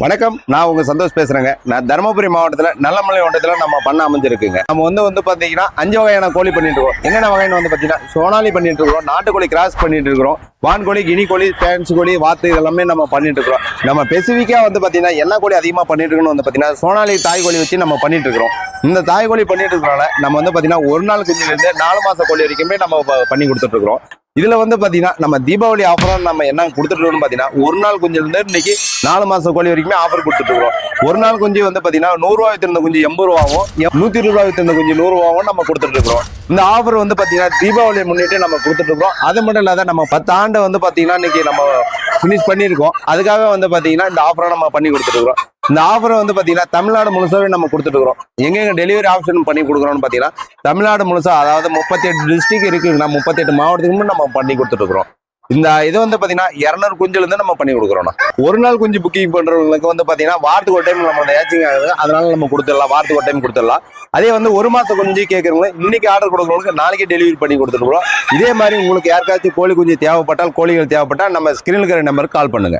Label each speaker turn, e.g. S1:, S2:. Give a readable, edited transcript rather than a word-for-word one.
S1: வணக்கம், நான் உங்க சந்தோஷ் பேசுறேங்க. நான் தருமபுரி மாவட்டத்தில் நல்லமலை வட்டத்தில் நம்ம பண்ண அமைஞ்சிருக்குங்க. நம்ம வந்து பார்த்தீங்கன்னா 5 வகையான கோழி பண்ணிட்டு இருக்கோம். என்னென்ன வகைன்னு வந்து பார்த்தீங்கன்னா சோனாலி பண்ணிட்டு இருக்கோம், நாட்டுக்கோழி கிராஸ் பண்ணிட்டு இருக்கிறோம், வான்கோழி, கினி கோழி, பேன்ஸ் கோழி, வாத்து இதெல்லாமே நம்ம பண்ணிட்டு இருக்கிறோம். நம்ம ஸ்பெசிஃபிக்கா வந்து பார்த்தீங்கன்னா என்ன கோழி அதிகமாக பண்ணிட்டு இருக்கணும் வந்து பார்த்தீங்கன்னா சோனாலி தாய் கோழி வச்சு நம்ம பண்ணிட்டு இருக்கிறோம். இந்த தாய் கோழி பண்ணிட்டு இருக்கிறனால நம்ம வந்து பார்த்தீங்கன்னா 1 நாள் குஞ்சிலிருந்து 4 மாச கோழி வரைக்குமே நம்ம பண்ணி கொடுத்துட்டு இருக்கிறோம். இதுல வந்து பாத்தீங்கன்னா நம்ம தீபாவளி ஆஃபரா நம்ம என்ன கொடுத்துட்டு இருக்கோம்னு பாத்தீங்கன்னா 1 நாள் குஞ்சுல இருந்து இன்னைக்கு 4 மாச கோழி வரைக்குமே ஆஃபர் கொடுத்துட்டு இருக்கோம். 1 நாள் குஞ்சு வந்து பாத்தீங்கன்னா 100 ரூபாய் வித்திருந்த குஞ்சு 80 ரூபாவும், 120 ரூபாய் வித்திருந்த குஞ்சு 100 ரூபாவும் நம்ம கொடுத்துட்டு இருக்கோம். இந்த ஆஃபர் வந்து பாத்தீங்கன்னா தீபாவளியை முன்னிட்டு நம்ம கொடுத்துட்டு இருக்கோம். அது மட்டும் இல்லாத நம்ம 10 ஆண்டு வந்து பாத்தீங்கன்னா இன்னைக்கு நம்ம பினிஷ் பண்ணியிருக்கோம். அதுக்காக வந்து பாத்தீங்கன்னா இந்த ஆஃபரை நம்ம பண்ணி கொடுத்துட்டு இருக்கோம். இந்த ஆஃபரை வந்து பாத்தீங்கன்னா தமிழ்நாடு முழுசாவே நம்ம கொடுத்துட்டு இருக்கிறோம். எங்க டெலிவரி ஆப்ஷன் பண்ணி கொடுக்குறோம்னு பாத்தீங்கன்னா தமிழ்நாடு முழுசா, அதாவது 38 டிஸ்ட்ரிக்ட் இருக்குங்கன்னா 38 மாவட்டத்துக்கு நம்ம பண்ணி கொடுத்துட்டு இருக்கிறோம். இந்த இது வந்து பாத்தீங்கன்னா 200 குஞ்சுல இருந்து நம்ம பண்ணி கொடுக்குறோம்னா 1 நாள் குஞ்சு புக்கிங் பண்றவங்களுக்கு வந்து பாத்தீங்கன்னா வாரத்துக்கு ஒரு டைம் நம்ம ஏச்சிங் ஆகுது, அதனால நம்ம கொடுத்துடலாம், வாரத்துக்கு ஒரு டைம் கொடுத்துடலாம். அதே வந்து 1 மாச குஞ்சு கேட்கறவங்க இன்னைக்கு ஆர்டர் கொடுக்குறவங்களுக்கு நாளைக்கே டெலிவரி பண்ணி கொடுத்துருக்கோம். இதே மாதிரி உங்களுக்கு யாருக்காச்சும் கோழி குஞ்சு தேவைப்பட்டால், கோழிகள் தேவைப்பட்டால் நம்ம ஸ்கிரீனுக்கு நம்பருக்கு கால் பண்ணுங்க.